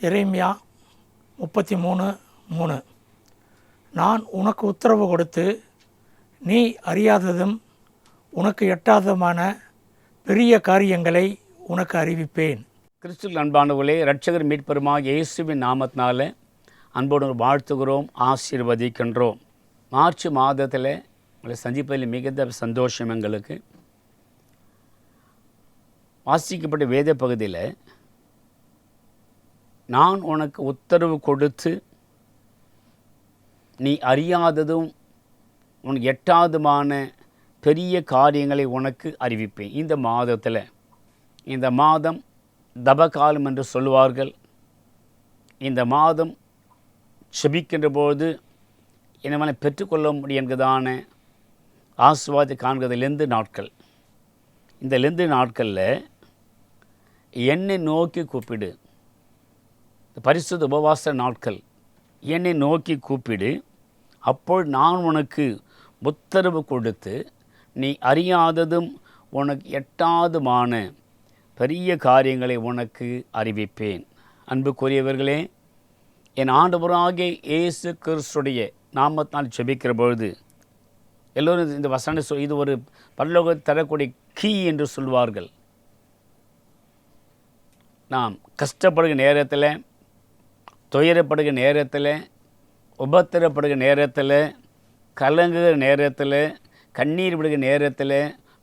எரேமியா 33:3. நான் உனக்கு உத்தரவு கொடுத்து நீ அறியாததும் உனக்கு எட்டாததுமான பெரிய காரியங்களை உனக்கு அறிவிப்பேன். கிறிஸ்துவில் அன்பானவர்களே, இரட்சகர் மீட்பெருமாகிய இயேசுவின் நாமத்தினால அன்போடு வாழ்த்துகிறோம், ஆசீர்வதிக்கின்றோம். மார்ச் மாதத்தில் உங்களை சந்திப்பதில் மிகுந்த சந்தோஷம் எங்களுக்கு. வாசிக்கப்பட்ட வேத பகுதியில் நான் உனக்கு உத்தரவு கொடுத்து நீ அறியாததும் உனக்கு எட்டாததுமான பெரிய காரியங்களை உனக்கு அறிவிப்பேன். இந்த மாதம் தபகாலம் என்று சொல்லுவார்கள். இந்த மாதம் செபிக்கின்ற போது என்னவென பெற்றுக்கொள்ள முடியும் என்கிறதான ஆசீர்வாதத்தை காண்கிறது லெந்து நாட்கள். இந்த லெந்து நாட்களில் என்னை நோக்கி கூப்பிடு. பரிசுத்த உபவாச நாட்கள். என்னை நோக்கி கூப்பிடு, அப்போது நான் உனக்கு உத்தரவு கொடுத்து நீ அறியாததும் உனக்கு எட்டாதுமான பெரிய காரியங்களை உனக்கு அறிவிப்பேன். அன்புக்குரியவர்களே, என் ஆண்டவராகிய இயேசு கிறிஸ்துடைய நாமத்தினால் ஜெபிக்கிற பொழுது எல்லோரும் இந்த வசனம் இது ஒரு பரலோகத்தை தரக்கூடிய கீ என்று சொல்வார்கள். நாம் கஷ்டப்படுகிற நேரத்தில், துயரப்படுகிற நேரத்தில், உபத்திரப்படுகிற நேரத்தில், கலங்குகிற நேரத்தில், கண்ணீர் விடுகிற நேரத்தில்,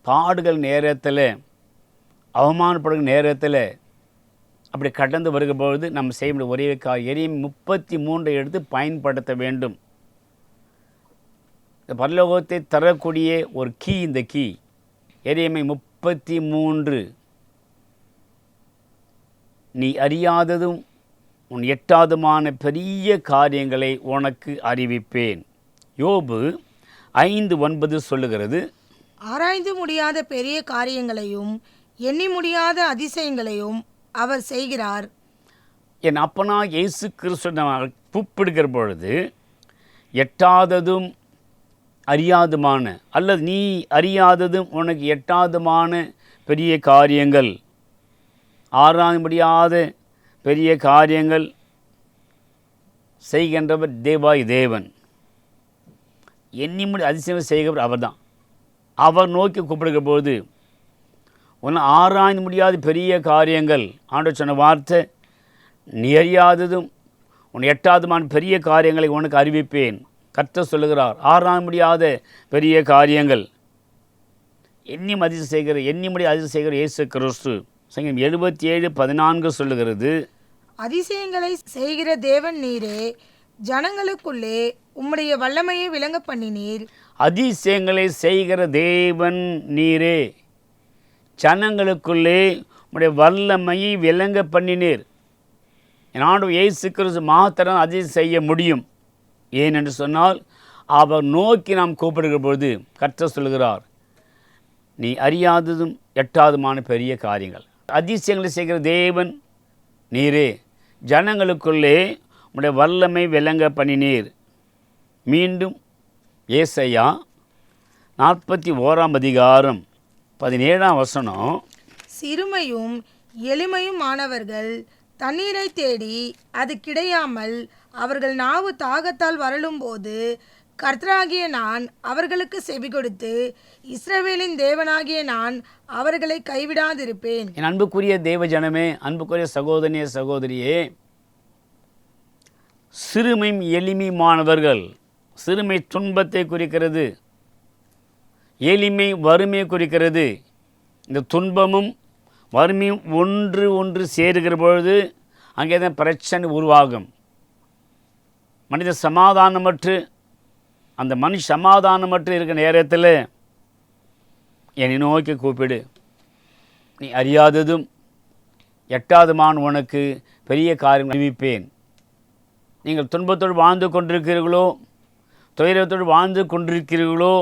பாடுகள் நேரத்தில், அவமானப்படுகிற நேரத்தில் அப்படி கடந்து வருகிற பொழுது நம்ம செய்ய முடியும் ஒரே எரேமியா 33 எடுத்து பயன்படுத்த வேண்டும். இந்த பரலோகத்தை தரக்கூடிய ஒரு கீ, இந்த கீ எரேமியா 33. நீ அறியாததும் உன் எட்டாதுமான பெரிய காரியங்களை உனக்கு அறிவிப்பேன். யோபு 5:9 சொல்லுகிறது, ஆராய்ந்து முடியாத பெரிய காரியங்களையும் எண்ணி முடியாத அதிசயங்களையும் அவர் செய்கிறார். என் அப்பனா இயேசு கிறிஸ்து கூப்பிடுகிற பொழுது எட்டாததும் அறியாதுமான அல்லது நீ அறியாததும் உனக்கு எட்டாதுமான பெரிய காரியங்கள், ஆராய முடியாத பெரிய காரியங்கள் செய்கின்றவர் தேவாய் தேவன். எண்ணி முடி அதிசயம் செய்கிறவர் அவர் தான். அவர் நோக்கி கூப்பிடுகிற போது உன்னை ஆராய்ந்து முடியாத பெரிய காரியங்கள், ஆண்டவர் சொன்ன வார்த்தை, நீ அறியாததும் உன் எட்டாதுமான பெரிய காரியங்களை உனக்கு அறிவிப்பேன். கர்த்தர் சொல்லுகிறார், ஆராய முடியாத பெரிய காரியங்கள் எண்ணி முடி அதிசயம் செய்கிற இயேசு கிறிஸ்து. சங்கீதம் 77:14 சொல்லுகிறது, அதிசயங்களை செய்கிற தேவன் நீரே, ஜனங்களுக்குள்ளே உம்முடைய வல்லமையை விளங்க பண்ணினீர். அதிசயங்களை செய்கிற தேவன் நீரே, ஜனங்களுக்குள்ளே உம்முடைய வல்லமையை விளங்க பண்ணினீர். என் ஆண்டவர் இயேசு கிறிஸ்து மாத்திரம் அதிசயம் செய்ய முடியும். ஏனென்று சொன்னால் அவர் நோக்கி நாம் கூப்பிடுகிற பொழுது கர்த்தர் சொல்லுகிறார், நீ அறியாததும் எட்டாதுமான பெரிய காரியங்கள், அதிசயங்களை செய்கிற தேவன் நீரே, ஜனங்களுக்குள்ளே உம்முடைய வல்லமை விளங்க பண்ணினீர். மீண்டும் ஏசாயா 41:17 சிறுமையும் எளிமையும் ஆனவர்கள் தண்ணீரை தேடி அது கிடையாமல் அவர்கள் நாவு தாகத்தால் வரலும்போது கர்த்தராகிய நான் அவர்களுக்கு செவி கொடுத்து இஸ்ரவேலின் தேவனாகிய நான் அவர்களை கைவிடாதிருப்பேன். என் அன்புக்குரிய தேவ ஜனமே, அன்புக்குரிய சகோதரியே சகோதரியே, சிறுமையும் எளிமையுமானவர்கள். சிறுமை துன்பத்தை குறிக்கிறது, எளிமை வறுமையை குறிக்கிறது. இந்த துன்பமும் வறுமையும் ஒன்று சேருகிற பொழுது அங்கே தான் பிரச்சனை உருவாகும். மனித சமாதானமற்று அந்த சமாதானமற்று இருக்கிற நேரத்தில் என்னை நோக்கி கூப்பிடு, நீ அறியாததும் எட்டாதுமான உனக்கு பெரிய காரியம் அறிவிப்பேன். நீங்கள் துன்பத்தோடு வாழ்ந்து கொண்டிருக்கிறீர்களோ, துயரத்தோடு வாழ்ந்து கொண்டிருக்கிறீர்களோ,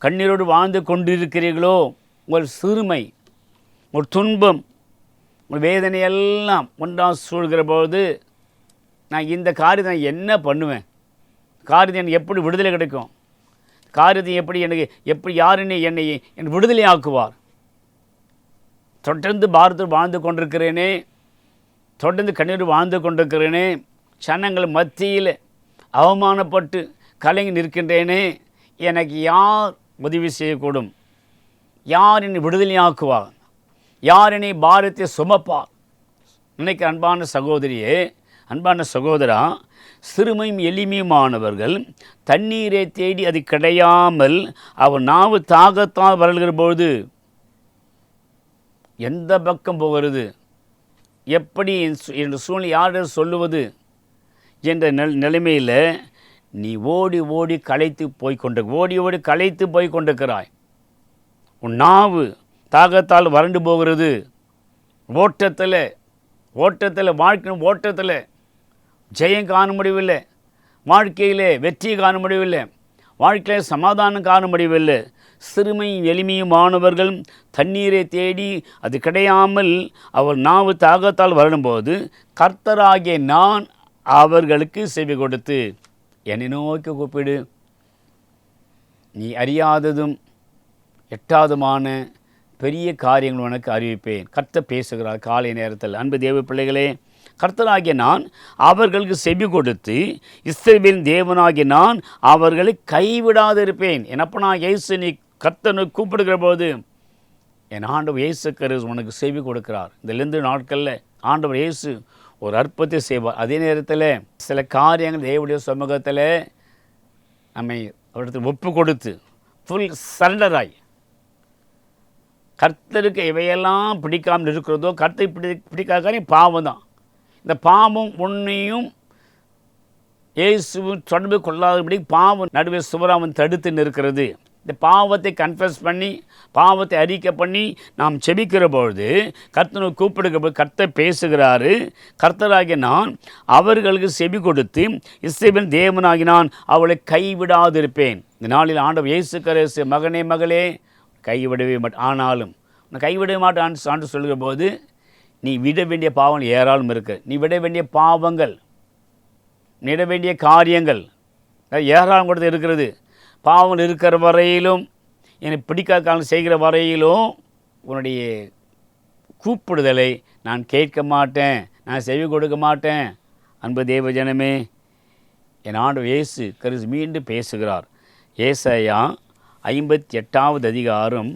கண்ணீரோடு வாழ்ந்து கொண்டிருக்கிறீர்களோ, உங்கள் சிறுமை, உங்கள் துன்பம், உங்கள் வேதனையெல்லாம் ஒன்றாக சூழ்கிற போது நான் இந்த காரியத்தை நான் என்ன பண்ணுவேன், காரியத்தை எனக்கு எப்படி விடுதலை கிடைக்கும், காரியத்தை எப்படி யாருன்னு என்னை விடுதலை ஆக்குவார், தொடர்ந்து பாரதத்தில் வாழ்ந்து கொண்டிருக்கிறேனே, தொடர்ந்து கண்ணீர் வாழ்ந்து கொண்டிருக்கிறேனே, ஜனங்கள் மத்தியில் அவமானப்பட்டு கலங்கி நிற்கின்றேனே, எனக்கு யார் உதவி செய்யக்கூடும்? யார் என்னை விடுதலையாக்குவார்? யார் என்னை பாரத்தை சுமப்பார்? இன்னைக்கு அன்பான சகோதரியே, அன்பான சகோதரா, சிறுமையும் எளிமையுமானவர்கள் தண்ணீரை தேடி அது கிடையாமல் அவர் நாவு தாகத்தால் வரல்கிற பொழுது எந்த பக்கம் போகிறது, எப்படி என் சூழ்நிலை யாரிடம் சொல்லுவது என்ற நிலைமையில் நீ ஓடி ஓடி களைத்து போய் கொண்டிருக்கிறாய். உன் நாவு தாகத்தால் வறண்டு போகிறது. ஓட்டத்தில் வாழ்க்கை ஓட்டத்தில் ஜெயம் காண முடியவில்லை, வாழ்க்கையிலே வெற்றி காண முடியவில்லை, வாழ்க்கையில் சமாதானம் காண முடியவில்லை. சிறுமையும் எளிமையுமானவர்கள் தண்ணீரை தேடி அது கிடையாமல் அவர் நாவு தாகத்தால் வரும்போது கர்த்தராகிய நான் அவர்களுக்கு செவி கொடுத்து என்னை நோக்கி கூப்பிடு, நீ அறியாததும் எட்டாவதுமான பெரிய காரியங்கள் உனக்கு அறிவிப்பேன். கர்த்தர் பேசுகிறார் காலை நேரத்தில். அன்பு தேவ பிள்ளைகளே, கர்த்தராகிய நான் அவர்களுக்கு செவி கொடுத்து இஸ்ரவேலின் தேவனாகிய நான் அவர்களை கைவிடாதிருப்பேன். என்னப்பனா இயேசு, நீ கர்த்தனை கூப்பிடுகிற போது என் ஆண்டவர் இயேசு கிறிஸ்து உனக்கு செவி கொடுக்கிறார். இதிலிருந்து நாட்களில் ஆண்டவர் இயேசு ஒரு அற்புதத்தை செய்வார். அதே நேரத்தில் சில காரியங்கள் தேவனுடைய சமூகத்தில் நம்மை அவரிடத்தில் ஒப்பு கொடுத்து ஃபுல் சரண்டராய் கர்த்தருக்கு இவையெல்லாம் பிடிக்காமல் இருக்கிறதோ, கர்த்தரை பிடிக்காத பாவம் தான். இந்த பாவம் உன்னையும் இயேசுவும் தொடர்பு கொள்ளாதபடி பாவம் நடுவே சுவராமன் தடுத்து நிற்கிறது. இந்த பாவத்தை கன்ஃபஸ் பண்ணி, பாவத்தை அறிக்கை பண்ணி நாம் செபிக்கிற பொழுது கர்த்தனை கூப்பிடுகிற போது கர்த்தர் பேசுகிறாரு. கர்த்தராகிய நான் அவர்களுக்கு செவி கொடுத்து இஸ்ரவேலின் தேவனாகி நான் அவளை கைவிடாதிருப்பேன். இந்த நாளில் ஆண்டவர் இயேசு கிறிஸ்து, மகனே மகளே, கைவிடவே மாட்டேன், ஆனாலும் நான் கைவிட மாட்டேன் ஆண்டு சொல்லுகிற போது நீ விட வேண்டிய பாவங்கள் ஏராளம் இருக்குது. நீ விட வேண்டிய பாவங்கள், விட வேண்டிய காரியங்கள் ஏராளம் கூட இருக்கிறது. பாவம் இருக்கிற வரையிலும், என்னை பிடிக்காத காலம் செய்கிற வரையிலும் உன்னுடைய கூப்பிடுதலை நான் கேட்க மாட்டேன், நான் செவி கொடுக்க மாட்டேன். அன்பு தேவ ஜனமே, என் ஆண்டவர் இயேசு கிறிஸ்து மீண்டும் பேசுகிறார். ஏசாயா 58வது அதிகாரம்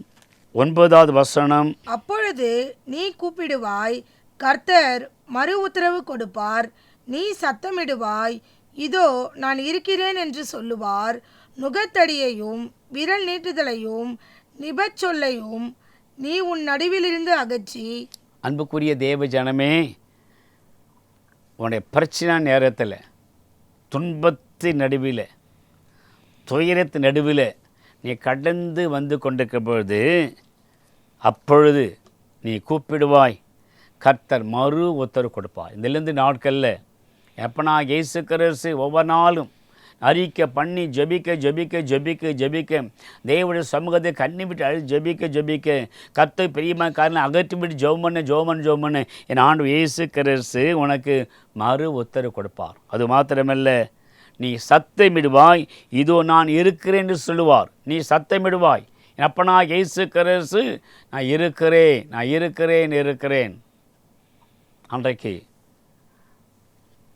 9வது வசனம். அப்பொழுது நீ கூப்பிடுவாய், கர்த்தர் மறு உத்தரவு கொடுப்பார். நீ சத்தமிடுவாய், இதோ நான் இருக்கிறேன் என்று சொல்லுவார். நுகத்தடியையும் விரல் நீட்டுதலையும் நிபச்சொல்லையும் நீ உன் நடுவிலிருந்து அகற்றி. அன்புக்குரிய தேவ ஜனமே, உன்னுடைய பிரச்சனை நேரத்தில், துன்பத்தின் நடுவில், துயரத்தின் நடுவில் நீ கடந்து வந்து கொண்டிருக்கிற பொழுது, அப்பொழுது நீ கூப்பிடுவாய், கர்த்தர் மறு உத்தரவு கொடுப்பார். இதிலிருந்து நாட்களில் எப்பனா இயேசு கிறிஸ்து ஒவ்வொரு நாளும் அறிக்கை பண்ணி ஜெபிக்க தேவனுடைய சமூகத்தை கண்ணி விட்டு ஜெபிக்க கர்த்தர் பெரியமான காரணம் அகற்றிவிட்டு ஜெபம் பண்ண என் ஆண்டவர் இயேசு கிறிஸ்து உனக்கு மறு உத்தரவு கொடுப்பார். அது மாத்திரமல்ல, நீ சத்தமிடுவாய், இதோ நான் இருக்கிறேன் என்று சொல்லுவார். நீ சத்தமிடுவாய், அப்பனா இயேசு கிறிஸ்து நான் இருக்கிறேன். அன்றைக்கு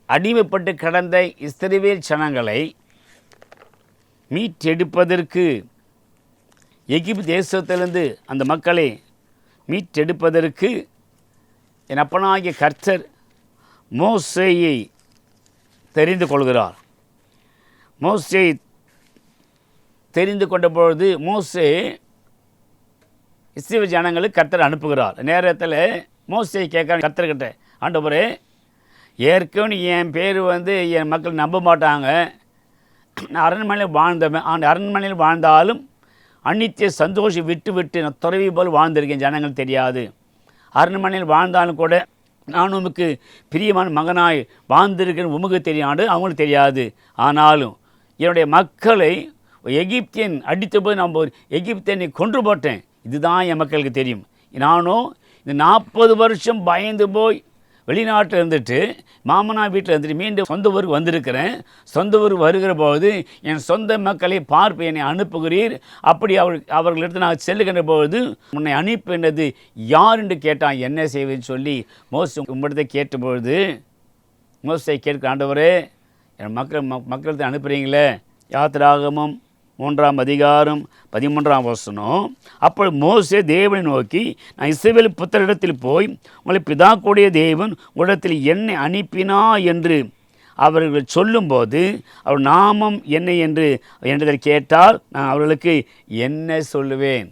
அடிமைப்பட்டு கிடந்த இஸ்ரவேல் ஜனங்களை மீட்டெடுப்பதற்கு, எகிப்து தேசத்திலிருந்து அந்த மக்களை மீட்டெடுப்பதற்கு என் அப்பனாகிய கர்த்தர் மோசேயை தெரிந்து கொள்கிறார். மோசேயை தெரிந்து கொண்ட பொழுது மோசே இஸ்ரவேல் ஜனங்களுக்கு கர்த்தர் அனுப்புகிறார். நேரத்தில் மோசேயை கேட்க கர்த்தர்கிட்ட, ஆண்டவரே, ஏற்கனவே என் பேர் என் மக்கள் நம்ப மாட்டாங்க, நான் அரண்மனையில் வாழ்ந்தவன், அந்த அரண்மனையில் வாழ்ந்தாலும் அன்னித்திய சந்தோஷம் விட்டு நான் துறவி போல் வாழ்ந்திருக்கேன், ஜனங்கள் தெரியாது. அரண்மனையில் வாழ்ந்தாலும் கூட நான் உமக்கு பிரியமான மகனாய் வாழ்ந்திருக்கேன் உமக்கு தெரியாது, அவங்களுக்கு தெரியாது. ஆனாலும் என்னுடைய மக்களை எகிப்தியன் அடித்த போது நான் எகிப்தியனை கொன்று போட்டேன், இதுதான் என் மக்களுக்கு தெரியும். நானும் இந்த 40 வருஷம் பயந்து போய் வெளிநாட்டில் இருந்துட்டு மாமனார் வீட்டில் இருந்துட்டு மீண்டும் சொந்த ஊருக்கு வந்திருக்கிறேன். சொந்த ஊருக்கு வருகிற போது என் சொந்த மக்களை பார்ப்பு என்னை அனுப்புகிறீர். அப்படி அவர்களிடத்து நான் செல்லுகின்ற பொழுது உன்னை அனுப்பினது யார் என்று கேட்டான். என்ன செய்வேன்னு சொல்லி மோசே உம்மிடத்தை கேட்டபொழுது மோசே கேட்க, ஆண்டவரே என் மக்களுக்கு அனுப்புகிறீங்களே. யாத்திராகமம் 3ஆம் அதிகாரம் 13ஆம் வசனம். அப்பொழுது மோசே தேவனை நோக்கி, நான் இஸ்ரவேல் புத்திரரிடத்தில் போய் உங்களை பிதாக்களுடைய தேவன் உங்களிடத்தில் என்னை அனுப்பினா என்று அவர்கள் சொல்லும்போது அவர் நாமம் என்ன என்று என்றதை கேட்டால் நான் அவர்களுக்கு என்ன சொல்லுவேன்?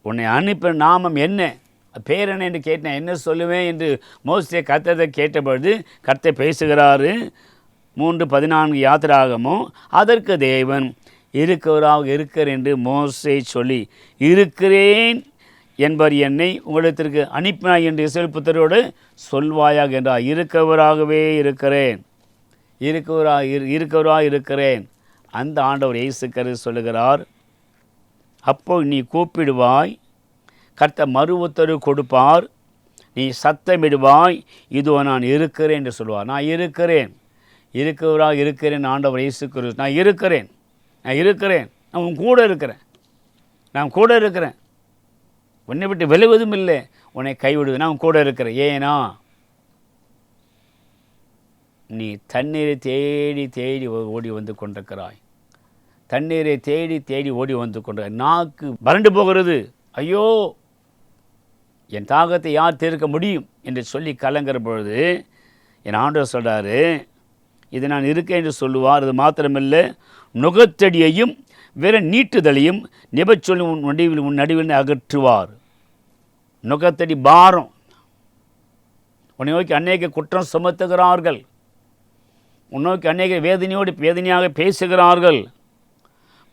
உன்னை அனுப்பின நாமம் என்ன, பேர் என்ன என்று கேட்டேன், என்ன சொல்லுவேன் என்று மோசே கர்த்தரை கேட்டபொழுது கர்த்தர் பேசுகிறாரு. 3:14 யாத்திராகமோ, அதற்கு தேவன் இருக்கிறவராக இருக்கிற என்று மோசே சொல்லி, இருக்கிறேன் என்பர் என்னை உங்களிடத்திற்கு அனுப்பினாய் என்று இஸ்ரவேல் புத்திரரோடு சொல்வாயாக என்றார். இருக்கவராகவே இருக்கிறேன், இருக்கவராக இருக்கிறேன். அந்த ஆண்டவர் இயேசு கிறிஸ்து சொல்லுகிறார், அப்போ நீ கூப்பிடுவாய், கர்த்தர் மறு உத்தரவு கொடுப்பார், நீ சத்தமிடுவாய், இதோ நான் இருக்கிறேன் என்று சொல்வார். நான் இருக்கிறேன், இருக்கிறவராக இருக்கிறேன். ஆண்டவர் இயேசு கிறிஸ்து, நான் இருக்கிறேன், நான் உன் கூட இருக்கிறேன், நான் கூட இருக்கிறேன், உன்னை விட்டு விலகுவதும் இல்லை, உன்னை கைவிடுவது, நான் உன் கூட இருக்கிறேன். ஏனா நீ தண்ணீரை தேடி தேடி ஓடி வந்து கொண்டிருக்கிறாய், தண்ணீரை தேடி தேடி ஓடி வந்து கொண்டிருக்கிறாய். நாக்கு வறண்டு போகிறது, ஐயோ என் தாகத்தை யார் தீர்க்க முடியும் என்று சொல்லி கலங்குற பொழுது என் ஆண்டவர் சொல்கிறாரு, இது நான் இருக்கேன் என்று சொல்லுவார். அது மாத்திரமில்லை, நுகத்தடியையும் வேற நீட்டுதலையும் நிபச்சொல்லி உன் நடுவில் அகற்றுவார். நுகத்தடி பாரம், உன்னை நோக்கி அநேக குற்றம் சுமத்துகிறார்கள், உன்னை நோக்கி அநேக வேதனையாக பேசுகிறார்கள்,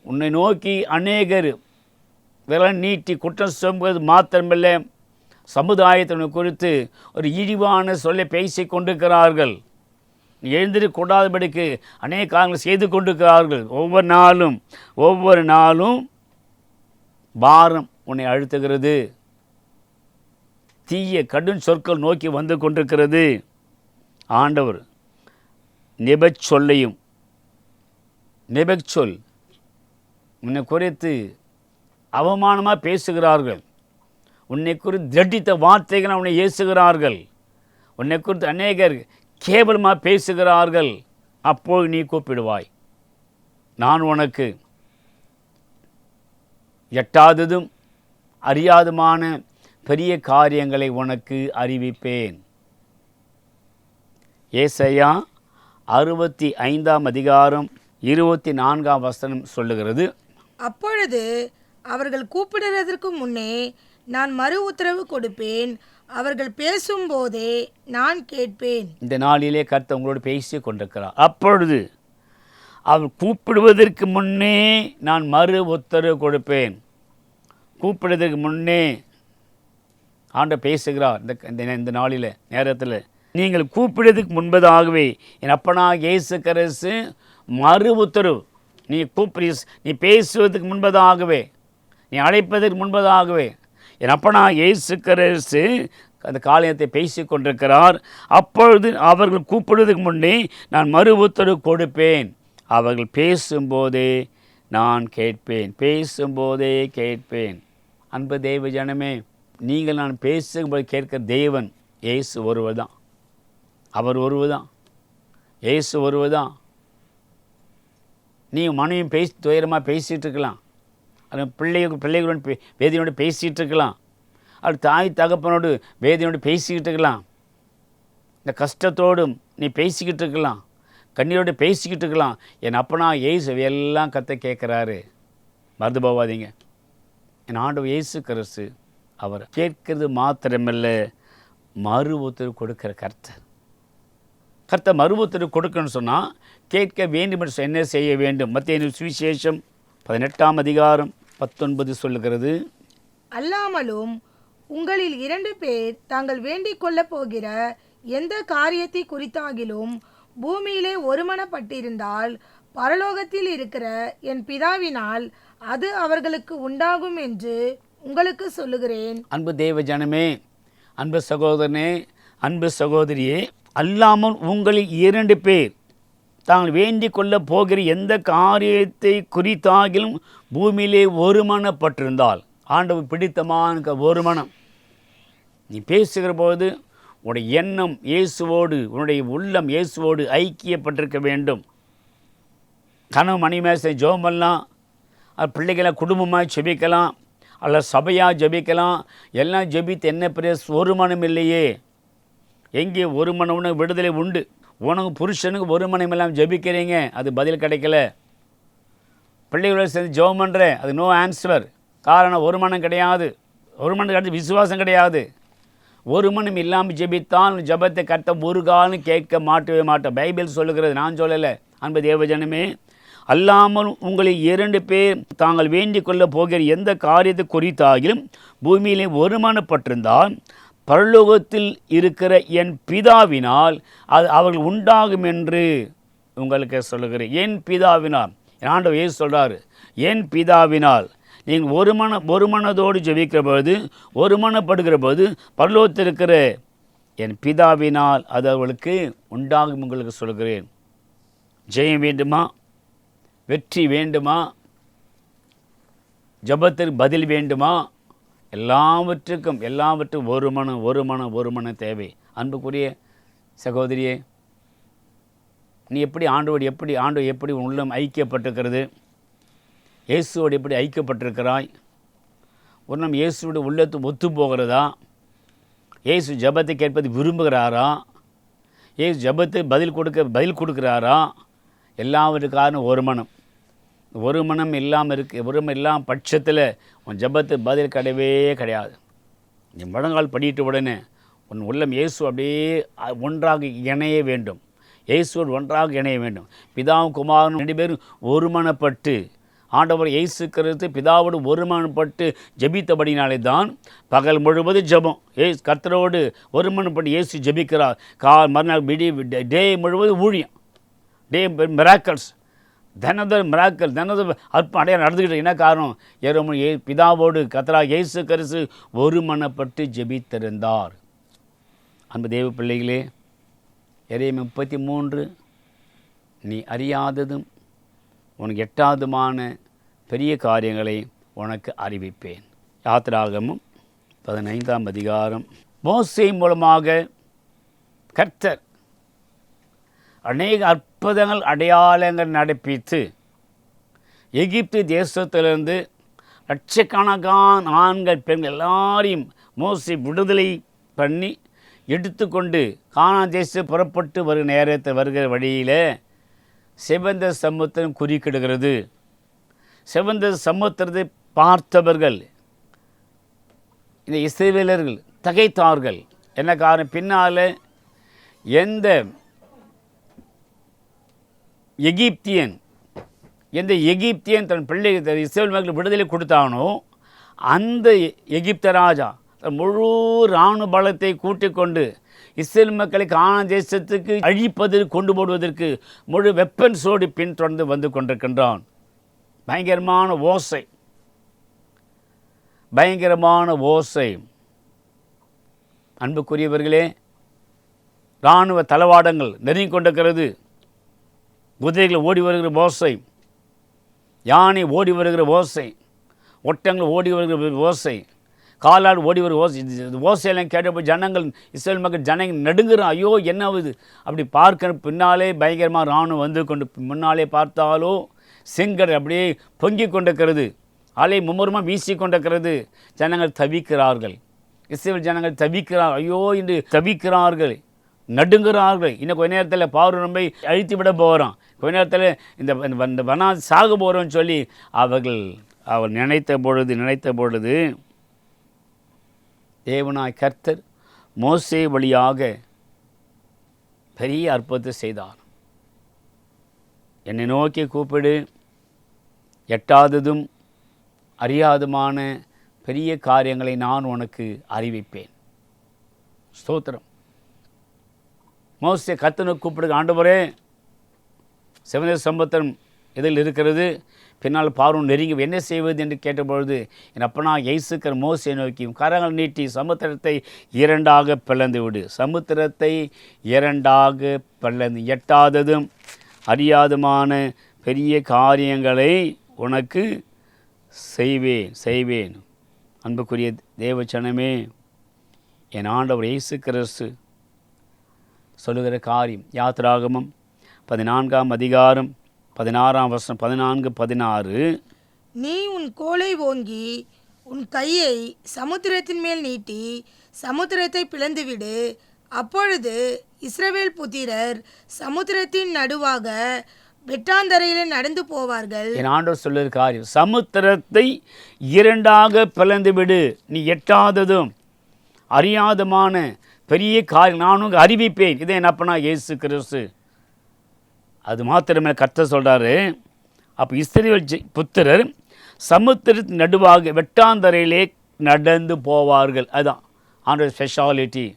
உன்னை நோக்கி அநேகர் விரல் நீட்டி குற்றம் சுமத்துவது மாத்திரமில்லை, சமுதாயத்தினை குறித்து ஒரு இழிவான சொல்லை பேசி கொண்டிருக்கிறார்கள். எழுந்திருக்கூடாதபடிக்கு அநேக காரியங்கள் செய்து கொண்டிருக்கிறார்கள். ஒவ்வொரு நாளும் பாரம் உன்னை அழுத்துகிறது, தீய கடும் சொற்கள் நோக்கி வந்து கொண்டிருக்கிறது. ஆண்டவர் நிபச்சொல்லையும், நிபச்சொல் உன்னை குறித்து அவமானமாக பேசுகிறார்கள், உன்னை குறித்து திட்டித்த வார்த்தைகளை உன்னை ஏசுகிறார்கள், உன்னை குறித்து அநேகர் கேவலமாக பேசுகிறார்கள். அப்போது நீ கூப்பிடுவாய், நான் உனக்கு எட்டாததும் அறியாதுமான பெரிய காரியங்களை உனக்கு அறிவிப்பேன். ஏசாயா 65ஆம் அதிகாரம் 24ஆம் வசனம் சொல்லுகிறது, அப்பொழுது அவர்கள் கூப்பிடுறதற்கு முன்னே நான் மறு உத்தரவு கொடுப்பேன், அவர்கள் பேசும்போதே நான் கேட்பேன். இந்த நாளிலே கர்த்தர் உங்களோடு பேசி கொண்டிருக்கிறார். அப்பொழுது அவர் கூப்பிடுவதற்கு முன்னே நான் மறு உத்தரவு கொடுப்பேன். கூப்பிடுவதற்கு முன்னே ஆண்டவர் பேசுகிறார். இந்த நாளில் நேரத்தில் நீங்கள் கூப்பிடுவதற்கு முன்பதாகவே என் அப்பனாகிய இயேசு கிறிஸ்து மறு உத்தரவு, நீ பேசுவதற்கு முன்பதாகவே, நீ அழைப்பதற்கு முன்பதாகவே என் அப்பனாகிய இயேசு கிறிஸ்து அந்த காரியத்தை பேசி கொண்டிருக்கிறார். அப்பொழுது அவர்கள் கூப்பிடுவதற்கு முன்னே நான் மறு உத்தரவு கொடுப்பேன், அவர்கள் பேசும்போதே நான் கேட்பேன், பேசும்போதே கேட்பேன். அன்பு தெய்வ ஜனமே, நீங்கள் நான் பேசும்போது கேட்கிற தேவன் இயேசு ஒருவர் தான், அவர் ஒருவர் தான், இயேசு ஒருவர் தான். நீங்கள் மனைவியும் துயரமாக பேசிகிட்டு இருக்கலாம், அது பிள்ளைகளுடன் வேதனையோடு பேசிகிட்டு இருக்கலாம், அது தாய் தகப்பனோடு வேதனையோடு பேசிக்கிட்டு இருக்கலாம், இந்த கஷ்டத்தோடும் நீ பேசிக்கிட்டு இருக்கலாம், கண்ணீரோடு பேசிக்கிட்டு இருக்கலாம். என் அப்பனா இயேசு எல்லாம் கத்த கேட்குறாரு. மறந்து போவாதீங்க, என் ஆண்டவர் இயேசு கிறிஸ்து அவர் கேட்கிறது மாத்திரமில்ல, மறு உத்தரவு கொடுக்கிற கர்த்தர் மறு உத்தரவு கொடுக்கணும்னு சொன்னால் கேட்க வேண்டும் என்று என்ன செய்ய வேண்டும்? மத்தேயு சுவிசேஷம் 18ஆம் அதிகாரம் 19 சொல்லுகிறது, அல்லாமலும் உங்களில் 2 பேர் தாங்கள் வேண்டிக் கொள்ளப் போகிற எந்த காரியத்தை குறித்தாகிலும் பூமியிலே ஒருமனப்பட்டிருந்தால் பரலோகத்தில் இருக்கிற என் பிதாவினால் அது அவர்களுக்கு உண்டாகும் என்று உங்களுக்கு சொல்லுகிறேன். அன்பு தேவ ஜனமே, அன்பு சகோதரனே, அன்பு சகோதரியே, அல்லாமல் உங்களில் 2 பேர் தாங்கள் வேண்டிக் கொள்ளப் போகிற எந்த காரியத்தை குறித்தாகிலும் பூமியிலே ஒருமனப்பட்டிருந்தால், ஆண்டவர் பிடித்தமான ஒருமனம். நீ பேசுகிற போது உன்னுடைய எண்ணம் இயேசுவோடு, உன்னுடைய உள்ளம் இயேசுவோடு ஐக்கியப்பட்டிருக்க வேண்டும். கனவு மணிமேசை ஜெபம் பண்ணலாம், பிள்ளைகளை குடும்பமாக ஜெபிக்கலாம், அல்ல சபையாக ஜெபிக்கலாம். எல்லாம் ஜெபித்து என்ன பெரிய ஒரு மனம் இல்லையே. எங்கே ஒரு மனம்னு விடுதலை உண்டு. உனக்கு புருஷனுக்கு ஒரு மனம் இல்லாமல் ஜெபிக்கிறீங்க, அது பதில் கிடைக்கல. பிள்ளைகளோட சேர்ந்து ஜெபம் பண்ணுற, அது நோ ஆன்சர். காரணம் ஒரு மனம் கிடையாது. ஒரு மனம் கிடையாது, விசுவாசம் கிடையாது. ஒரு மனம் இல்லாமல் ஜெபித்தால் ஜெபத்தை கர்த்தர் ஒரு காலம் கேட்க மாட்டவே மாட்டோம். பைபிள் சொல்லுகிறது, நான் சொல்லலை. அன்பு தேவஜனமே, அல்லாமல் உங்களில் 2 பேர் தாங்கள் வேண்டிக் கொள்ளப் போகிற எந்த காரியத்தை குறித்தாகிலும் பூமியிலே ஒருமனப்பட்டிருந்தால் பரலோகத்தில் இருக்கிற என் பிதாவினால் அது அவர்கள் உண்டாகும் என்று உங்களுக்கு சொல்லுகிறேன். என் பிதாவினால், ஆண்டவர் இயேசு சொல்கிறார், என் பிதாவினால். நீங்கள் ஒரு மனதோடு ஜெபிக்கிற போது, ஒருமனப்படுகிற போது பரலோகத்தில் இருக்கிற என் பிதாவினால் அது அவர்களுக்கு உண்டாகும் உங்களுக்கு சொல்கிறேன். ஜெயம் வேண்டுமா? வெற்றி வேண்டுமா? ஜெபத்திற்கு பதில் வேண்டுமா? எல்லாவற்றுக்கும் ஒரு மனம் தேவை. அன்புக்குரிய சகோதரியே, நீ ஆண்டவர் எப்படி உள்ளம் ஐக்கியப்பட்டிருக்கிறது? இயேசுவோடு எப்படி ஐக்கியப்பட்டிருக்கிறாய்? ஒரு நம்ம இயேசுவோட உள்ளத்து ஒத்து போகிறதா? இயேசு ஜெபத்தை கேட்பது விரும்புகிறாரா? இயேசு ஜெபத்தை பதில் கொடுக்குறாரா? எல்லாவற்றுக்கான ஒரு மனம் இல்லாமல் பட்சத்தில் உன் ஜெபத்து பதில் கிடையாது. நீ முழங்கால் படிட்டு உடனே உன் உள்ளம் இயேசு அப்படியே ஒன்றாக இணைய வேண்டும். இயேசுவோடு ஒன்றாக இணைய வேண்டும். பிதாவும் குமாரனும் 2 பேரும் ஒருமனப்பட்டு, ஆண்டவர் இயேசு கிறிஸ்து பிதாவோடு ஒருமனப்பட்டு ஜெபித்தபடினாலே தான் பகல் முழுவதும் ஜெபம். கர்த்தரோடு ஒருமனப்பட்டு இயேசு ஜெபிக்கிறார். மறுநாள் டே முழுவதும் ஊழியம், டே மிராக்கல்ஸ், தினதர் மிராக்கல், தினதர் அற்பம் அடையாளம் நடந்துக்கிட்டு. என்ன காரணம்? பிதாவோடு கர்த்தராகிய இயேசு கிறிஸ்து ஒருமனப்பட்டு ஜெபித்திருந்தார். அன்பு தேவ பிள்ளைகளே, எரேமியா 33, நீ அறியாததும் உனக்கு எட்டாவதுமான பெரிய காரியங்களை உனக்கு அறிவிப்பேன். யாத்திராகமம் 15ஆம் அதிகாரம். மோசே மூலமாக கர்த்தர் அநேக அற்புதங்கள் அடையாளங்கள் நடப்பித்து எகிப்து தேசத்திலிருந்து லட்சக்கணக்கான ஆண்கள் பெண்கள் எல்லாரையும் மோசே விடுதலை பண்ணி எடுத்துக்கொண்டு கானான் தேசம் புறப்பட்டு வருகிற வழியில் செவந்த சமுத்திரம் குறுக்கிடுகிறது. செவந்த சமுத்திரத்தை பார்த்தவர்கள், இந்த இஸ்ரவேலர்கள் தகைத்தார்கள். என்ன காரணம்? பின்னால் எந்த எகிப்தியன் தன் பிள்ளை இஸ்ரவேல் மக்களுக்கு விடுதலை கொடுத்தானோ, அந்த எகிப்த ராஜா தன் முழு இராணுவ பலத்தை கூட்டிக் கொண்டு இஸ்ரேல் மக்களை கானான் தேசத்துக்கு அழிப்பதற்கு கொண்டு போடுவதற்கு முழு வெப்பன்ஸோடு பின்தொடர்ந்து வந்து கொண்டிருக்கின்றான். பயங்கரமான ஓசை. அன்புக்குரியவர்களே, இராணுவ தளவாடங்கள் நெருங்கி கொண்டிருக்கிறது. குதிரைகள் ஓடி வருகிற ஓசை, யானை ஓடி வருகிற ஓசை, ஒட்டங்கள் ஓடி வருகிற ஓசை, காலாடு ஓடி வரும் ஓசையெல்லாம் கேட்டப்போ இஸ்ரேல் மக்கள் ஜனங்கள் நடுங்குறான். ஐயோ என்ன ஆகுது? அப்படி பார்க்க பின்னாலே பயங்கரமாக இராணுவம் வந்து கொண்டு, முன்னாலே பார்த்தாலோ செங்கடல் அப்படியே பொங்கி கொண்டிருக்கிறது, அலை மும்முரமாக வீசி கொண்டிருக்கிறது. ஜனங்கள் தவிக்கிறார்கள். இஸ்ரேல் ஜனங்கள் தவிக்கிறார்கள். ஐயோ என்று தவிக்கிறார்கள், நடுங்குகிறார்கள். இன்னும் கொஞ்ச நேரத்தில் பார்வோனை அழித்து விட போகிறான், கொஞ்ச நேரத்தில் இந்த வனாதி சாக போகிறோன்னு சொல்லி அவள் நினைத்த பொழுது தேவனாய் கர்த்தர் மோசே வழியாக பெரிய அற்புதத்தை செய்தார். என்னை நோக்கி கூப்பிடு, எட்டாததும் அறியாதுமான பெரிய காரியங்களை நான் உனக்கு அறிவிப்பேன். ஸ்தோத்திரம். மோசே கர்த்தனை கூப்பிடு, ஆண்டவரே செவந்த சமுத்திரம் இதில் இருக்கிறது, பின்னால் பார்வோன் நெருங்கி என்ன செய்வது என்று கேட்டபொழுது என் அப்பனா இயேசுக்கர் மோசே நோக்கியும் கரங்கள் நீட்டி சமுத்திரத்தை இரண்டாக பிளந்து விடு. சமுத்திரத்தை இரண்டாக பிளந்து எட்டாததும் அறியாதுமான பெரிய காரியங்களை உனக்கு செய்வேன். அன்புக்குரிய தேவச்சனமே, என் ஆண்டவர் இயேசு கிறிஸ்து சொல்லுகிற காரியம் யாத்திராகமம் 14ஆம் அதிகாரம் 16ஆம் வசனம் 14-16. நீ உன் கோலை ஓங்கி உன் கையை சமுத்திரத்தின் மேல் நீட்டி சமுத்திரத்தை பிளந்துவிடு. அப்பொழுது இஸ்ரவேல் புத்திரர் சமுத்திரத்தின் நடுவாக வெட்டாந்தரையில் நடந்து போவார்கள். என் ஆண்டவர் சொல்லுகிற காரியம், சமுத்திரத்தை இரண்டாக பிளந்து விடு. நீ எட்டாததும் அறியாதமான பெரிய காரியம் நான் உனக்கு அறிவிப்பேன். இதை என் அப்பனா இயேசு கிறிஸ்து. அது மாத்திரமே கர்த்தர் சொல்கிறாரு. அப்போ இஸ்ரவேல் புத்திரர் சமுத்திரத்தின் நடுவாக வெட்டாந்தரையிலே நடந்து போவார்கள். அதுதான் ஆண்டவர் ஸ்பெஷாலிட்டி.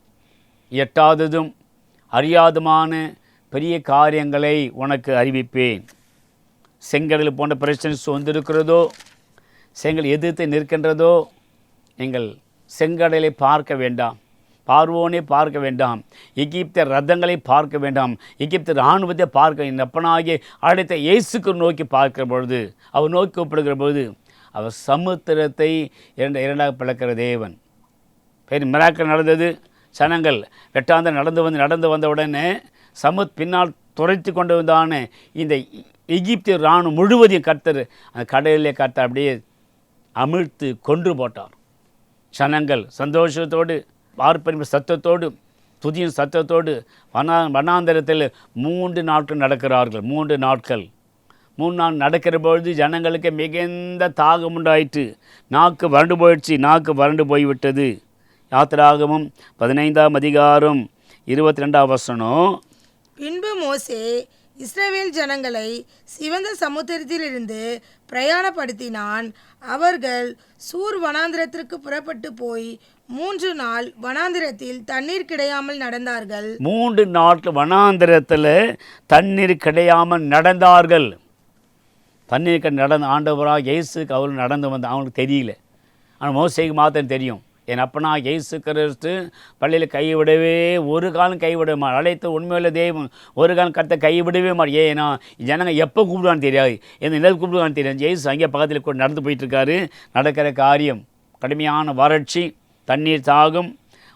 எட்டாததும் அறியாதமான பெரிய காரியங்களை உனக்கு அறிவிப்பேன். செங்கடல் போன்ற பிரச்சனை வந்திருக்கிறதோ, செங்கல் எதிர்த்து நிற்கின்றதோ, நீங்கள் செங்கடலை பார்க்க வேண்டாம், பார்வோனே பார்க்க வேண்டாம், எகிப்த ரதங்களை பார்க்க வேண்டாம், எகிப்த இராணுவத்தை பார்க்க. என் அப்பனாகிய அழைத்த இயேசுக்கு நோக்கி பார்க்கிற பொழுது, அவர் நோக்கி கூப்பிடுகிற பொழுது, அவர் சமுத்திரத்தை இரண்டாக பிளக்கிற தேவன். பெரிய மிராக்கள் நடந்தது. சனங்கள் வெட்டாந்த நடந்து வந்த உடனே பின்னால் துரைத்து கொண்டு வந்தான இந்த எகிப்திய இராணுவம் முழுவதையும் கர்த்தர் அந்த கடலிலே கர்த்தர் அப்படியே அமிழ்த்து கொன்று போட்டார். சனங்கள் சந்தோஷத்தோடு பார்ப்பன சத்தத்தோடு துதியின் சத்தத்தோடு வனாந்தரத்தில் 3 நாட்கள் நடக்கிறார்கள். 3 நாட்கள் நடக்கிற பொழுது ஜனங்களுக்கு மிகுந்த தாகம் உண்டாயிற்று. நாக்கு வறண்டு போய்விட்டது. யாத்திராகமம் 15ஆம் அதிகாரம் 22ஆம் வசனம். பின்பு மோசே இஸ்ரவேல் ஜனங்களை சிவந்த சமுத்திரத்திலிருந்து பிரயாணப்படுத்தினான். அவர்கள் சூர் வனாந்திரத்திற்கு புறப்பட்டு போய் 3 நாள் வனாந்திரத்தில் தண்ணீர் கிடையாமல் நடந்தார்கள். 3 நாட்கள் வனாந்திரத்தில் தண்ணீர் கிடையாமல் நடந்தார்கள். தண்ணீர் நடந்த ஆண்டவராக இயேசுக்கு அவர்கள் நடந்து வந்த அவங்களுக்கு தெரியல. ஆனால் மோசேக்கு மாத்திரம் தெரியும். என் அப்பனா இயேசு கிறிஸ்து பள்ளியில் கைவிடவே ஒரு காலம் கைவிடமா அழைத்து உண்மையுள்ள தெய்வம் ஒரு காலம் கருத்தை கைவிடவே மாட்டேன். ஏன்னா ஜனங்க எப்போ கூப்பிடுவான்னு தெரியாது, எந்த நிலவு கூப்பிடுவான்னு தெரியாது. இயேசு அங்கே பக்கத்தில் கூட நடந்து போயிட்டுருக்காரு. நடக்கிற காரியம் கடுமையான வறட்சி, தண்ணீர் தாகம்.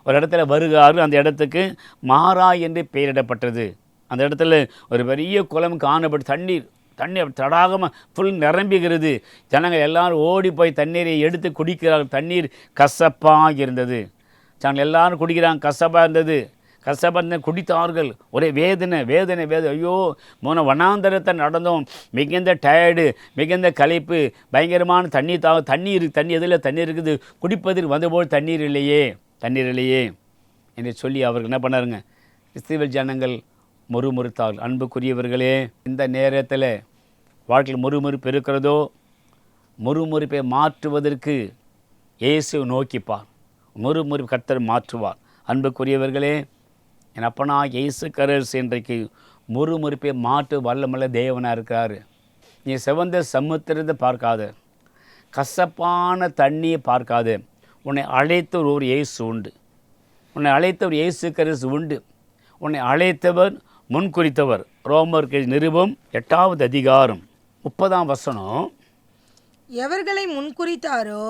ஒரு இடத்துல வருகாரு. அந்த இடத்துக்கு மாறா என்று பெயரிடப்பட்டது. அந்த இடத்துல ஒரு பெரிய குளம் காணப்பட்டு தண்ணீர் தடாகமாக ஃபுல் நிரம்புகிறது. ஜனங்கள் எல்லாரும் ஓடி போய் தண்ணீரை எடுத்து குடிக்கிறார்கள். தண்ணீர் கசப்பாக இருந்தது. ஜனங்கள் எல்லாரும் குடிக்கிறாங்க. கசப்பாக இருந்தது. கசப்பாக குடித்தார்கள். ஒரே வேதனை. ஐயோ, வனாந்தரத்தை நடந்தோம். மிகுந்த டயர்டு, மிகுந்த களைப்பு, பயங்கரமான தண்ணீர் எதில் தண்ணீர் இருக்குது, குடிப்பதற்கு வந்தபோது தண்ணீர் இல்லையே என்று சொல்லி அவர்கள் என்ன பண்ணாருங்க, இஸ்ரவேல் ஜனங்கள் முறுமுறுத்தார்கள். அன்புக்குரியவர்களே, இந்த நேரத்தில் வாழ்க்கையில் முறுமுறுப்பு இருக்கிறதோ, முறுமுறுப்பை மாற்றுவதற்கு இயேசு நோக்கிப்பார். முறுமுறுப்பு கர்த்தர் மாற்றுவார். அன்புக்குரியவர்களே, என் அப்பனா இயேசு கிறிஸ்து இன்றைக்கு முறுமுறுப்பை மாற்று வல்லமுள்ள தேவனாக இருக்கிறாரு. நீ சிவந்த சமுத்திரத்தை பார்க்காத, கசப்பான தண்ணியை பார்க்காத. உன்னை அழைத்தவர் ஒரு இயேசு உண்டு. உன்னை அழைத்தவர் இயேசு கிறிஸ்து உண்டு. உன்னை அழைத்தவர் முன்குறித்தவர். ரோமர் நிருபம் 8ஆவது அதிகாரம் 30ஆம் வசனம். எவர்களை முன்குறித்தாரோ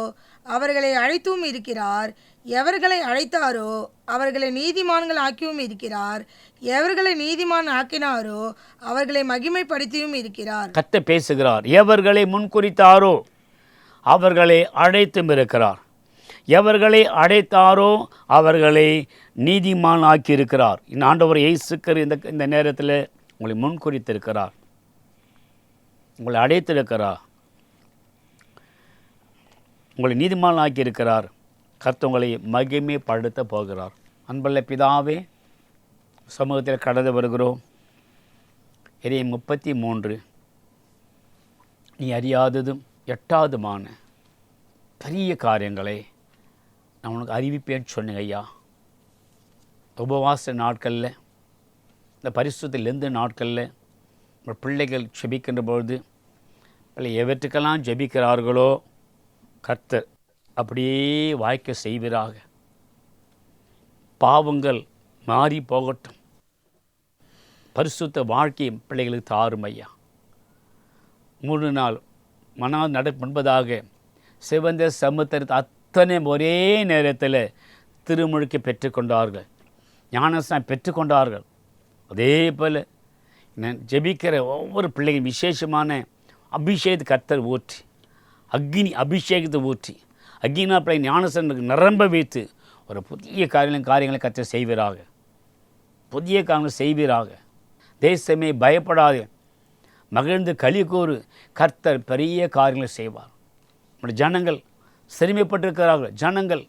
அவர்களை அழைத்தும் இருக்கிறார், எவர்களை அழைத்தாரோ அவர்களை நீதிமான்கள் ஆக்கியும் இருக்கிறார், எவர்களை நீதிமான் ஆக்கினாரோ அவர்களை மகிமைப்படுத்தியும் இருக்கிறார். கர்த்தர் பேசுகிறார். எவர்களை முன்குறித்தாரோ அவர்களை அழைத்தும் இருக்கிறார், எவர்களை அழைத்தாரோ அவர்களை நீதிமான் ஆக்கியிருக்கிறார். இந்த ஆண்டவர் இயேசுக்கர் இந்த நேரத்தில் உங்களை முன்குறித்திருக்கிறார், உங்களை அழைத்திருக்கிறார், உங்களை நீதிமான் ஆக்கியிருக்கிறார். கர்த்தர் உங்களை மகிமைப்படுத்த போகிறார். அன்புள்ள பிதாவே, சமூகத்தில் கடந்து வருகிறோம். எரேமியா 33 நீ அறியாததும் எட்டாவதுமான பெரிய காரியங்களை நான் உனக்கு அறிவிப்பேன்னு சொன்னேங்க ஐயா. உபவாச நாட்களில், இந்த பரிசுத்த லெந்து நாட்களில் உங்கள் பிள்ளைகள் செபிக்கின்ற பொழுது பிள்ளை எவற்றுக்கெல்லாம் ஜெபிக்கிறார்களோ கர்த்தர் அப்படியே வாய்க்க செய்வீராக. பாவங்கள் மாறி போகட்டும். பரிசுத்த வாழ்க்கையை பிள்ளைகளுக்கு தாரும் ஐயா. 3 நாள் மனால் நடப்பதாக சிவந்த சமுத்திரத்தை அத்தனை ஒரே நேரத்தில் திருமுழுக்கை பெற்றுக்கொண்டார்கள், ஞானஸ்நானம் பெற்றுக்கொண்டார்கள். அதே போல் ஜெபிக்கிற ஒவ்வொரு பிள்ளைகளும் விசேஷமான அபிஷேகத்தை கர்த்தர் ஊற்றி, அக்னி அபிஷேகத்தை ஊற்றி, அக்னினா பிள்ளை ஞானஸ்நானத்துக்கு நிரம்ப வைத்து ஒரு புதிய காரியங்களை கர்த்தர் செய்வீராக. புதிய காரியங்களை செய்வீராக. தேசமே பயப்படாது, மகிழ்ந்து களி கூறு. கர்த்தர் பெரிய காரியங்களை செய்வார். நம்முடைய ஜனங்கள் சிறுமைப்பட்டிருக்கிறார்கள், ஜனங்கள்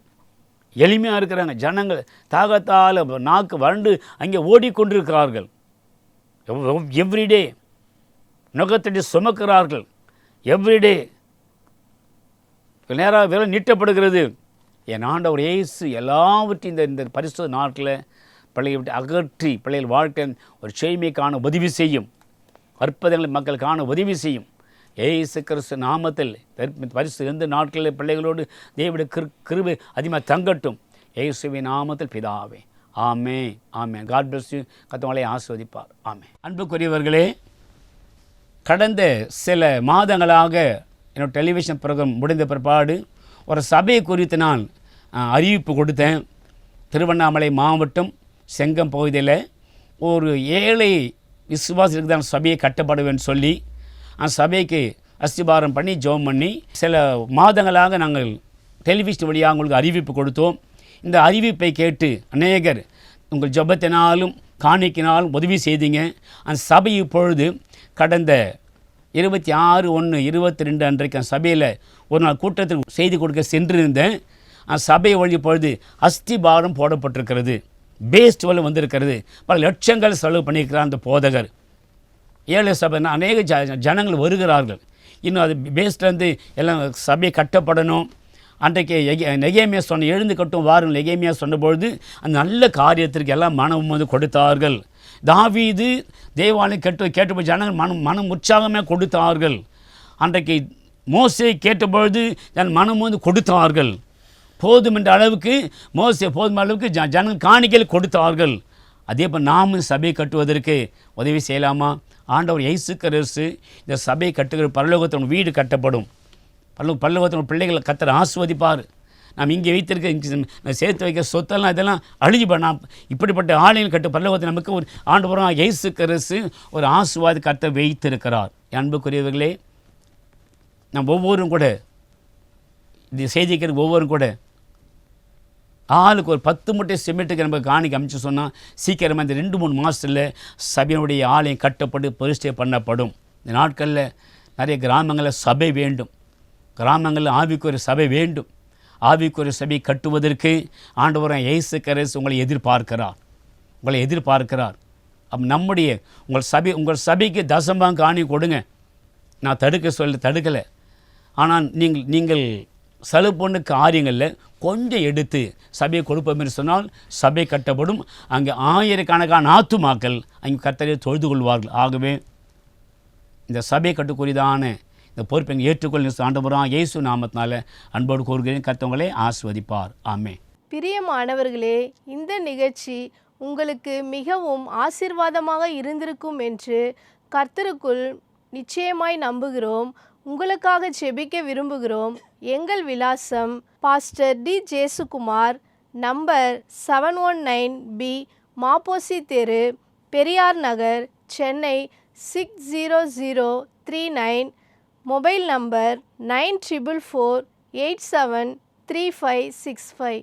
எளிமையாக இருக்கிறாங்க, ஜனங்கள் தாகத்தால் நாக்கு வறண்டு அங்கே ஓடிக்கொண்டிருக்கிறார்கள். எவ்ரிடே நுகத்தடி சுமக்கிறார்கள். எவ்ரிடே நேராக விலை நீட்டப்படுகிறது. என் ஆண்டவர் இயேசு எல்லாவற்றையும் இந்த பரிசுத்த நாட்டில் பிள்ளைகளை விட்டு அகற்றி பிள்ளைகள் வாழ்க்கை ஒரு செழுமை காண உதவி செய்யும். அற்புதங்களை மக்கள் காண உதவி செய்யும். இயேசு கிறிஸ்து நாமத்தில் பரிசு எந்த நாட்களில் பிள்ளைகளோடு தேவனுடைய கிருபை அதிகமாக தங்கட்டும். இயேசுவின் நாமத்தில் பிதாவே, ஆமே ஆமே. God bless you. கர்த்தர் ஆசீர்வதிப்பார். ஆமே. அன்புக்குரியவர்களே, கடந்த சில மாதங்களாக என்னோடய டெலிவிஷன் ப்ரோக்ராம் முடிந்த பிற்பாடு ஒரு சபையை குறித்து நான் அறிவிப்பு கொடுத்தேன். திருவண்ணாமலை மாவட்டம் செங்கம் பகுதியில் ஒரு ஏழை விசுவாசிகளுக்கு தான் சபையை கட்டப்படுவேன்னு சொல்லி அந்த சபைக்கு அஸ்திபாரம் பண்ணி ஜெபம் பண்ணி சில மாதங்களாக நாங்கள் டெலிவிஷன் வழியாக உங்களுக்கு அறிவிப்பு கொடுத்தோம். இந்த அறிவிப்பை கேட்டு அநேகர் உங்கள் ஜெபத்தினாலும் காணிக்கினாலும் உதவி செய்தீங்க. அந்த சபை இப்பொழுது கடந்த 26/1/22 அன்றைக்கு அந்த சபையில் ஒரு நாள் கூட்டத்தில் செய்தி கொடுக்க சென்றிருந்தேன். அந்த சபை வழி பொழுது அஸ்திபாரம் போடப்பட்டிருக்கிறது. பேஸ்ட் வலு வந்திருக்கிறது. பல லட்சங்கள் செலவு பண்ணியிருக்கிறார் அந்த போதகர். ஏழை சபை அநேக ஜனங்கள் வருகிறார்கள். இன்னும் அது பேஸ்ட்லேருந்து எல்லாம் சபையை கட்டப்படணும். அன்றைக்கு நெகேமியா சொன்ன எழுந்து கட்டும் வாருங்கள் நெகேமியா சொன்னபொழுது அந்த நல்ல காரியத்திற்கு எல்லாம் மனம் வந்து கொடுத்தார்கள். தாவீது தேவாலயம் கேட்டபோது ஜனங்கள் மனம் உற்சாகமாக கொடுத்தார்கள். அன்றைக்கு மோசே கேட்டபொழுது மனம் வந்து கொடுத்தார்கள். போதும் என்ற அளவுக்கு மோசே போதும் அளவுக்கு ஜனங்கள் காணிக்கையில் கொடுத்தார்கள். அதே போல் நாமும் சபை கட்டுவதற்கு உதவி செய்யலாமா? ஆண்டவர் இயேசு கிறிஸ்து இந்த சபையை கட்டுகிற பரலோகத்தின் வீடு கட்டப்படும். பரலோகத்தின் பிள்ளைகளை கர்த்தர் ஆசீர்வதிப்பார். நாம் இங்கே வைத்திருக்க சேர்த்து வைக்க சொத்தெல்லாம் இதெல்லாம் அழிஞ்சு நாம் இப்படிப்பட்ட ஆலயம் கட்டு பரலோகத்தை நமக்கு ஒரு ஆண்டவராக இயேசு கிறிஸ்து ஒரு ஆசீர்வாத கர்த்தர் வைத்திருக்கிறார். அன்புக்குரியவர்களே, நாம் ஒவ்வொரும் கூட இந்த செய்திக்கிற ஒவ்வொரும் கூட ஆளுக்கு ஒரு 10 மூட்டை சிமெண்ட்டுக்கு நம்ம காணிக்க அமைச்சு சொன்னால் சீக்கிரமாக இந்த 2-3 மாதத்தில் சபையினுடைய ஆலயம் கட்டப்பட்டு பிரதிஷ்டை பண்ணப்படும். இந்த நாட்களில் நிறைய கிராமங்களில் சபை வேண்டும். கிராமங்களில் ஆவிக்குரிய சபை வேண்டும். ஆவிக்குரிய சபை கட்டுவதற்கு ஆண்டவராகிய இயேசு கிறிஸ்து உங்களை எதிர்பார்க்கிறார். உங்கள் சபைக்கு தசமபாகம் காணி கொடுங்க. நான் தடுக்கலை. ஆனால் நீங்கள் செலவு பண்ண காரியங்களில் கொஞ்சம் எடுத்து சபையை கொடுப்போம் என்று சொன்னால் சபை கட்டப்படும். அங்கே ஆயிரக்கணக்கான ஆத்துமாக்கள் அங்கே கர்த்தரை தொழுது கொள்வார்கள். ஆகவே இந்த சபை கட்டுக்குரியதான இந்த பொறுப்பை ஏற்றுக்கொள்ள ஆண்டவராகிய இயேசு நாமத்தினால அன்போடு கூறுகிறேன். கர்த்தர் ஆசீர்வதிப்பார். ஆமென். பிரியமானவர்களே, இந்த நிகழ்ச்சி உங்களுக்கு மிகவும் ஆசீர்வாதமாக இருந்திருக்கும் என்று கர்த்தருக்குள் நிச்சயமாய் நம்புகிறோம். உங்களுக்காக ஜெபிக்க விரும்புகிறோம். எங்கள் விலாசம் pastor D Jesukumar, number 719B, Mapposi தெரு, பெரியார் நகர், சென்னை 60039. Mobile number 9448735565.